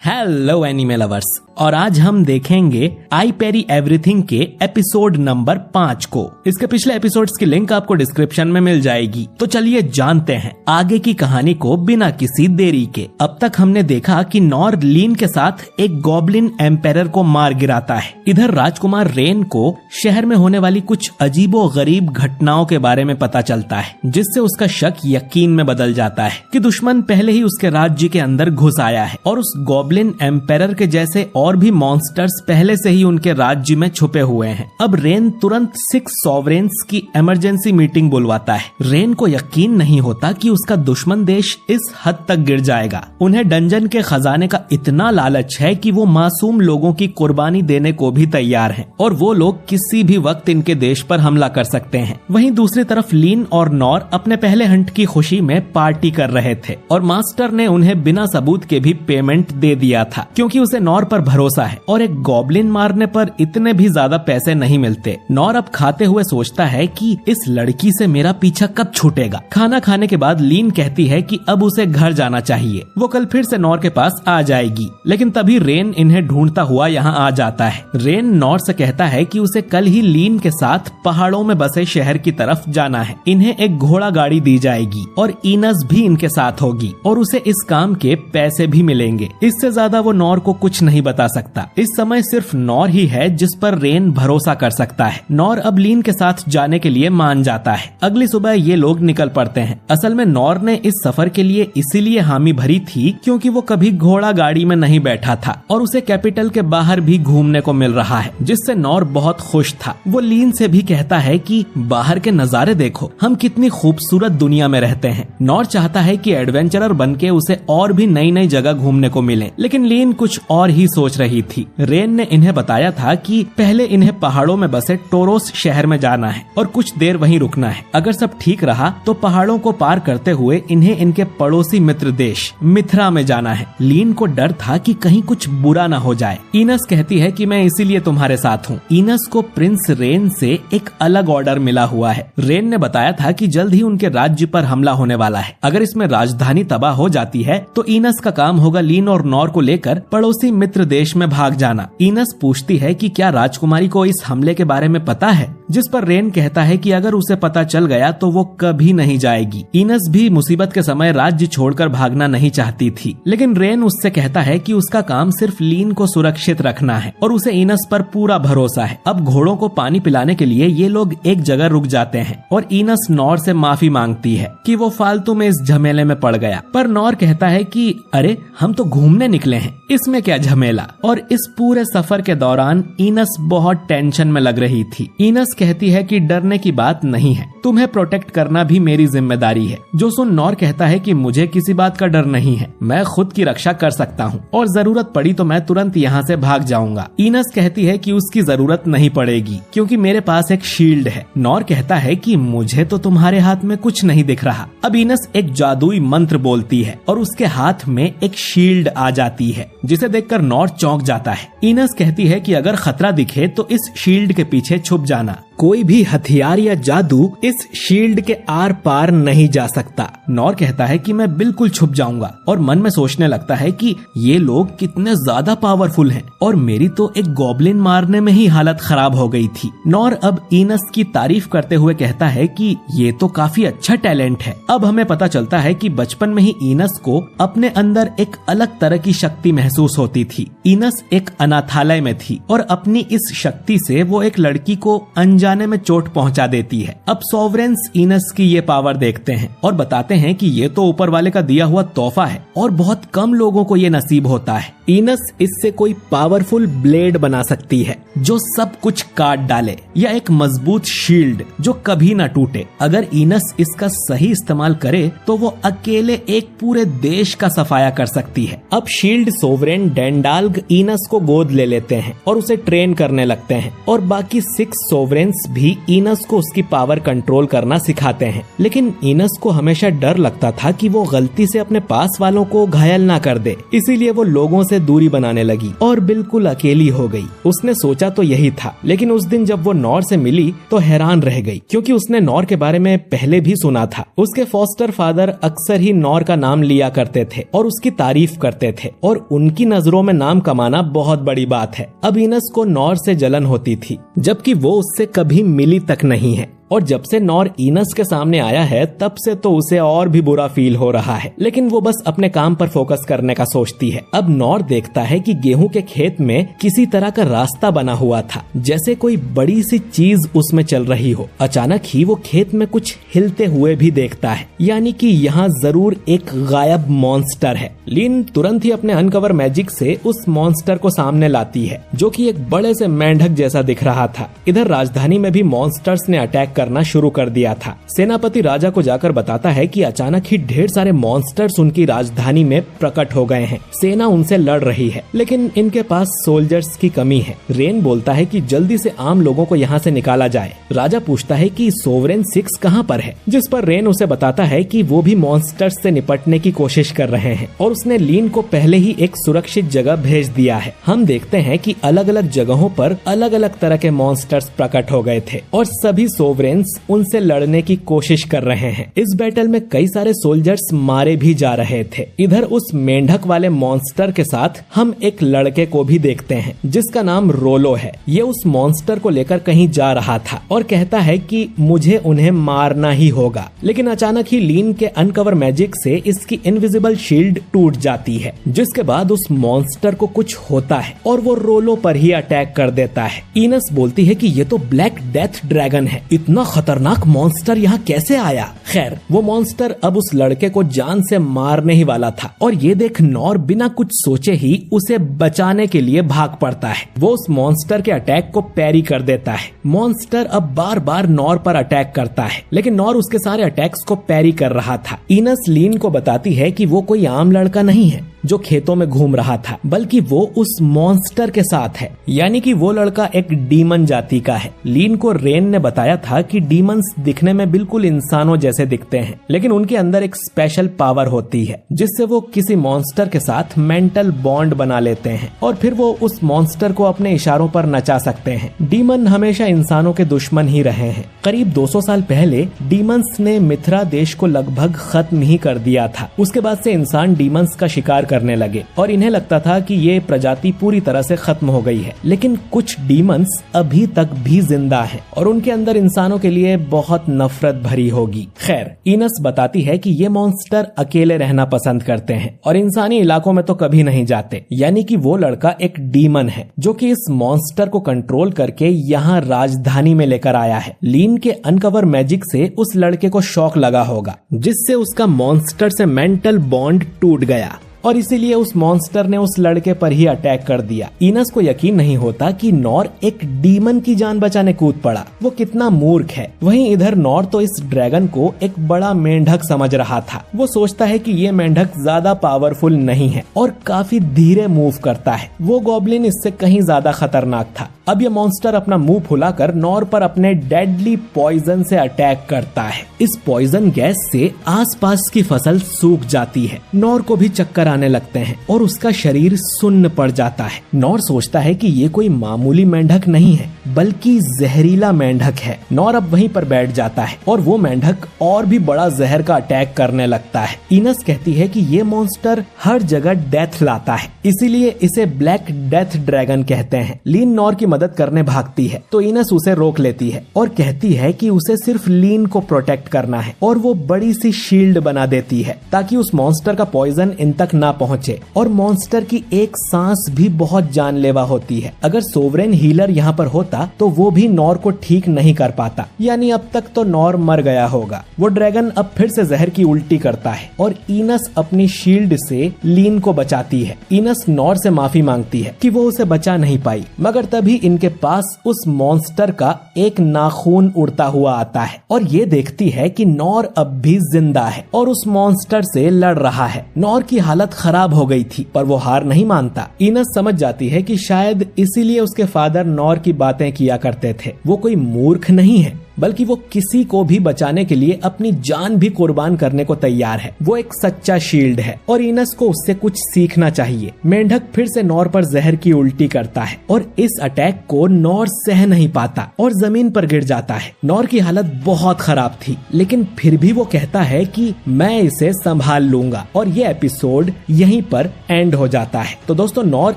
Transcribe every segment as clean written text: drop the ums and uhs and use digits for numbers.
Hello anime lovers, और आज हम देखेंगे आई पेरी एवरीथिंग के एपिसोड नंबर 5 को। इसके पिछले एपिसोड्स की लिंक आपको डिस्क्रिप्शन में मिल जाएगी। तो चलिए जानते हैं आगे की कहानी को बिना किसी देरी के। अब तक हमने देखा कि नॉर लीन के साथ एक गॉब्लिन एम्पायर को मार गिराता है। इधर राजकुमार रेन को शहर में होने वाली कुछ अजीबो गरीब घटनाओं के बारे में पता चलता है, जिससे उसका शक यकीन में बदल जाता है कि दुश्मन पहले ही उसके राज्य के अंदर घुस आया है और उस गॉब्लिन एम्पायर के जैसे और भी मॉन्स्टर्स पहले से ही उनके राज्य में छुपे हुए हैं। अब रेन तुरंत 6 सॉवरेन्स की इमरजेंसी मीटिंग बुलवाता है। रेन को यकीन नहीं होता कि उसका दुश्मन देश इस हद तक गिर जाएगा। उन्हें डंजन के खजाने का इतना लालच है कि वो मासूम लोगों की कुर्बानी देने को भी तैयार हैं और वो लोग किसी भी वक्त इनके देश पर हमला कर सकते हैं। वहीं दूसरी तरफ लीन और नॉर अपने पहले हंट की खुशी में पार्टी कर रहे थे और मास्टर ने उन्हें बिना सबूत के भी पेमेंट दे दिया था, क्योंकि उसे नॉर पर भरोसा है और एक गॉब्लिन मारने पर इतने भी ज्यादा पैसे नहीं मिलते। नॉर अब खाते हुए सोचता है कि इस लड़की से मेरा पीछा कब छूटेगा। खाना खाने के बाद लीन कहती है कि अब उसे घर जाना चाहिए, वो कल फिर से नॉर के पास आ जाएगी। लेकिन तभी रेन इन्हें ढूंढता हुआ यहाँ आ जाता है। रेन नॉर से कहता है कि उसे कल ही लीन के साथ पहाड़ों में बसे शहर की तरफ जाना है। इन्हें एक घोड़ा गाड़ी दी जाएगी और इनस भी इनके साथ होगी और उसे इस काम के पैसे भी मिलेंगे। इससे ज्यादा वो नॉर को कुछ नहीं बता सकता। इस समय सिर्फ नॉर ही है जिस पर रेन भरोसा कर सकता है। नॉर अब लीन के साथ जाने के लिए मान जाता है। अगली सुबह ये लोग निकल पड़ते हैं। असल में नॉर ने इस सफर के लिए इसीलिए हामी भरी थी क्योंकि वो कभी घोड़ा गाड़ी में नहीं बैठा था और उसे कैपिटल के बाहर भी घूमने को मिल रहा है, जिससे नॉर बहुत खुश था। वो लीन से भी कहता है कि बाहर के नजारे देखो, हम कितनी खूबसूरत दुनिया में रहते हैं। नॉर चाहता है कि एडवेंचरर बनके उसे और भी नई नई जगह घूमने को मिले, लेकिन लीन कुछ और ही सोच रही थी। रेन ने इन्हें बताया था कि पहले इन्हें पहाड़ों में बसे टोरोस शहर में जाना है और कुछ देर वहीं रुकना है। अगर सब ठीक रहा तो पहाड़ों को पार करते हुए इन्हें इनके पड़ोसी मित्र देश मिथ्रा में जाना है। लीन को डर था कि कहीं कुछ बुरा न हो जाए। इनस कहती है कि मैं इसीलिए तुम्हारे साथ हूँ। इनस को प्रिंस रेन से एक अलग ऑर्डर मिला हुआ है। रेन ने बताया था कि जल्द ही उनके राज्य पर हमला होने वाला है। अगर इसमें राजधानी तबाह हो जाती है तो इनस का काम होगा लीन और नॉर को लेकर पड़ोसी मित्र देश में भाग जाना। इनस पूछती है कि क्या राजकुमारी को इस हमले के बारे में पता है, जिस पर रेन कहता है कि अगर उसे पता चल गया तो वो कभी नहीं जाएगी। इनस भी मुसीबत के समय राज्य छोड़कर भागना नहीं चाहती थी, लेकिन रेन उससे कहता है कि उसका काम सिर्फ लीन को सुरक्षित रखना है और उसे इनस पर पूरा भरोसा है। अब घोड़ों को पानी पिलाने के लिए ये लोग एक जगह रुक जाते हैं और इनस नॉर से माफी मांगती है कि वो फालतू में इस झमेले में पड़ गया, पर नॉर कहता है कि अरे हम तो घूमने निकले हैं, इसमें क्या झमेला। और इस पूरे सफर के दौरान इनस बहुत टेंशन में लग रही थी। इनस कहती है कि डरने की बात नहीं है, तुम्हें प्रोटेक्ट करना भी मेरी जिम्मेदारी है। जो सुन नॉर कहता है कि मुझे किसी बात का डर नहीं है, मैं खुद की रक्षा कर सकता हूँ और जरूरत पड़ी तो मैं तुरंत यहाँ से भाग जाऊंगा। इनस कहती है कि उसकी जरूरत नहीं पड़ेगी क्योंकि मेरे पास एक शील्ड है। नॉर कहता है कि मुझे तो तुम्हारे हाथ में कुछ नहीं दिख रहा। अब इनस एक जादुई मंत्र बोलती है और उसके हाथ में एक शील्ड आ जाती है, जिसे देखकर नॉर चौंक जाता है। इनस कहती है कि अगर खतरा दिखे तो इस शील्ड के पीछे छुप जाना। कोई भी हथियार या जादू इस शील्ड के आर पार नहीं जा सकता। नॉर कहता है कि मैं बिल्कुल छुप जाऊंगा और मन में सोचने लगता है कि ये लोग कितने ज्यादा पावरफुल हैं और मेरी तो एक गॉब्लिन मारने में ही हालत खराब हो गई थी। नॉर अब इनस की तारीफ करते हुए कहता है कि ये तो काफी अच्छा टैलेंट है। अब हमें पता चलता है कि बचपन में ही इनस को अपने अंदर एक अलग तरह की शक्ति महसूस होती थी। इनस एक अनाथालय में थी और अपनी इस शक्ति से वो एक लड़की को अनजाने में चोट पहुंचा देती है। अब सॉवरेन्स इनस की ये पावर देखते हैं और बताते हैं कि ये तो ऊपर वाले का दिया हुआ तोहफा है और बहुत कम लोगों को ये नसीब होता है। इनस इससे कोई पावरफुल ब्लेड बना सकती है जो सब कुछ काट डाले, या एक मजबूत शील्ड जो कभी न टूटे। अगर इनस इसका सही इस्तेमाल करे तो वो अकेले एक पूरे देश का सफाया कर सकती है। अब शील्ड सोवरेन डेंडाल्ग इनस को गोद ले लेते हैं और उसे ट्रेन करने लगते हैं और बाकी 6 सोवरेन्स सोवरेन्स भी इनस को उसकी पावर कंट्रोल करना सिखाते हैं, लेकिन इनस को हमेशा डर लगता था कि वो गलती से अपने पास वालों को घायल ना कर दे, इसीलिए वो लोगों से दूरी बनाने लगी और बिल्कुल अकेली हो गई। उसने सोचा तो यही था, लेकिन उस दिन जब वो नॉर से मिली तो हैरान रह गई, क्योंकि उसने नॉर के बारे में पहले भी सुना था। उसके फॉस्टर फादर अक्सर ही नॉर का नाम लिया करते थे और उसकी तारीफ करते थे, और उनकी नजरों में नाम कमाना बहुत बड़ी बात है। अब इनस को नॉर से जलन होती थी, जबकि वो उससे कभी मिली तक नहीं है, और जब से नॉर इनस के सामने आया है तब से तो उसे और भी बुरा फील हो रहा है, लेकिन वो बस अपने काम पर फोकस करने का सोचती है। अब नॉर देखता है कि गेहूं के खेत में किसी तरह का रास्ता बना हुआ था, जैसे कोई बड़ी सी चीज उसमें चल रही हो। अचानक ही वो खेत में कुछ हिलते हुए भी देखता है, यानी कि यहाँ जरूर एक गायब मॉन्स्टर है। लिन तुरंत ही अपने अनकवर मैजिक से उस मॉन्स्टर को सामने लाती है, जो कि एक बड़े से मेंढक जैसा दिख रहा था। इधर राजधानी में भी मॉन्स्टर्स ने अटैक करना शुरू कर दिया था। सेनापति राजा को जाकर बताता है कि अचानक ही ढेर सारे मॉन्स्टर्स उनकी राजधानी में प्रकट हो गए हैं। सेना उनसे लड़ रही है, लेकिन इनके पास सोल्जर्स की कमी है। रेन बोलता है कि जल्दी से आम लोगों को यहाँ से निकाला जाए। राजा पूछता है कि सोवरेन 6 कहाँ पर है, जिस पर रेन उसे बताता है कि वो भी मॉन्स्टर्स से निपटने की कोशिश कर रहे हैं और उसने लीन को पहले ही एक सुरक्षित जगह भेज दिया है। हम देखते हैं कि अलग अलग जगहों पर अलग अलग तरह के मॉन्स्टर्स प्रकट हो गए थे और सभी सोवरेन उनसे लड़ने की कोशिश कर रहे हैं। इस बैटल में कई सारे सोल्जर्स मारे भी जा रहे थे। इधर उस मेंढक वाले मॉन्स्टर के साथ हम एक लड़के को भी देखते हैं, जिसका नाम रोलो है। ये उस मॉन्स्टर को लेकर कहीं जा रहा था और कहता है कि मुझे उन्हें मारना ही होगा, लेकिन अचानक ही लीन के अनकवर मैजिक से इसकी इनविजिबल शील्ड टूट जाती है, जिसके बाद उस मॉन्स्टर को कुछ होता है और वो रोलो पर ही अटैक कर देता है। इनस बोलती है कि ये तो ब्लैक डेथ ड्रैगन है, इतना खतरनाक मॉन्स्टर यहाँ कैसे आया। खैर, वो मॉन्स्टर अब उस लड़के को जान से मारने ही वाला था और ये देख नॉर बिना कुछ सोचे ही उसे बचाने के लिए भाग पड़ता है। वो उस मॉन्स्टर के अटैक को पैरी कर देता है। मॉन्स्टर अब बार बार नॉर पर अटैक करता है, लेकिन नॉर उसके सारे अटैक्स को पैरी कर रहा था। इनस लीन को बताती है कि वो कोई आम लड़का नहीं है जो खेतों में घूम रहा था, बल्कि वो उस मॉन्स्टर के साथ है, यानी कि वो लड़का एक डीमन जाति का है। लीन को रेन ने बताया था कि डीमंस दिखने में बिल्कुल इंसानों जैसे दिखते हैं, लेकिन उनके अंदर एक स्पेशल पावर होती है जिससे वो किसी मॉन्स्टर के साथ मेंटल बॉन्ड बना लेते हैं और फिर वो उस मॉन्स्टर को अपने इशारों पर नचा सकते हैं। डीमन हमेशा इंसानों के दुश्मन ही रहे हैं। करीब 200 साल पहले डीमंस ने मिथ्रा देश को लगभग खत्म ही कर दिया था। उसके बाद से इंसान डीमंस का शिकार करने लगे और इन्हें लगता था कि ये प्रजाति पूरी तरह से खत्म हो गई है, लेकिन कुछ डीमंस अभी तक भी जिंदा हैं और उनके अंदर इंसानों के लिए बहुत नफरत भरी होगी। खैर, इनस बताती है कि ये मॉन्स्टर अकेले रहना पसंद करते हैं और इंसानी इलाकों में तो कभी नहीं जाते, यानी कि वो लड़का एक डीमन है जो कि इस मॉन्स्टर को कंट्रोल करके यहाँ राजधानी में लेकर आया है। लीन के अनकवर मैजिक से उस लड़के को शॉक लगा होगा, जिससे उसका मॉन्स्टर से मेंटल बॉन्ड टूट गया और इसीलिए उस मॉन्स्टर ने उस लड़के पर ही अटैक कर दिया। इनस को यकीन नहीं होता कि नॉर एक डीमन की जान बचाने कूद पड़ा। वो कितना मूर्ख है। वहीं इधर नॉर तो इस ड्रैगन को एक बड़ा मेंढक समझ रहा था। वो सोचता है कि ये मेंढक ज्यादा पावरफुल नहीं है और काफी धीरे मूव करता है। वो गॉब्लिन इससे कहीं ज्यादा खतरनाक था। अब ये मॉन्स्टर अपना मुंह फुलाकर नॉर पर अपने डेडली पॉइजन से अटैक करता है। इस पॉइजन गैस से आसपास की फसल सूख जाती है। नॉर को भी चक्कर आने लगते हैं और उसका शरीर सुन्न पड़ जाता है। नॉर सोचता है कि ये कोई मामूली मेंढक नहीं है, बल्कि जहरीला मेंढक है। नॉर अब वहीं पर बैठ जाता है और वो मेंढक और भी बड़ा जहर का अटैक करने लगता है। इनस कहती है कि ये मॉन्स्टर हर जगह डेथ लाता है, इसीलिए इसे ब्लैक डेथ ड्रैगन कहते हैं। लीन नॉर की मदद करने भागती है तो इनस उसे रोक लेती है और कहती है कि उसे सिर्फ लीन को प्रोटेक्ट करना है और वो बड़ी सी शील्ड बना देती है ताकि उस मॉन्स्टर का पॉइजन इन तक ना पहुंचे। और मॉन्स्टर की एक सांस भी बहुत जानलेवा होती है। अगर सोवरेन हीलर यहाँ पर होता तो वो भी नॉर को ठीक नहीं कर पाता, यानी अब तक तो नॉर मर गया होगा। वो ड्रैगन अब फिर से जहर की उल्टी करता है और इनस अपनी शील्ड से लीन को बचाती है। इनस नॉर से माफी मांगती है कि वो उसे बचा नहीं पाई, मगर तभी इनके पास उस मॉन्स्टर का एक नाखून उड़ता हुआ आता है और ये देखती है कि नॉर अब भी जिंदा है और उस मॉन्स्टर से लड़ रहा है। नॉर की हालत हालत खराब हो गई थी, पर वो हार नहीं मानता। इनस समझ जाती है कि शायद इसीलिए उसके फादर नॉर की बातें किया करते थे। वो कोई मूर्ख नहीं है, बल्कि वो किसी को भी बचाने के लिए अपनी जान भी कुर्बान करने को तैयार है। वो एक सच्चा शील्ड है और इनस को उससे कुछ सीखना चाहिए। मेंढक फिर से नॉर पर जहर की उल्टी करता है और इस अटैक को नॉर सह नहीं पाता और जमीन पर गिर जाता है। नॉर की हालत बहुत खराब थी, लेकिन फिर भी वो कहता है कि मैं इसे संभाल लूंगा और ये एपिसोड यहीं पर एंड हो जाता है। तो दोस्तों, नॉर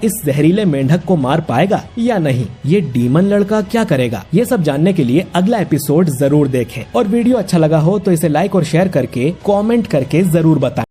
इस जहरीले मेंढक को मार पाएगा या नहीं, ये डीमन लड़का क्या करेगा, ये सब जानने के लिए अगला एपिसोड जरूर देखें। और वीडियो अच्छा लगा हो तो इसे लाइक और शेयर करके कमेंट करके जरूर बताएं।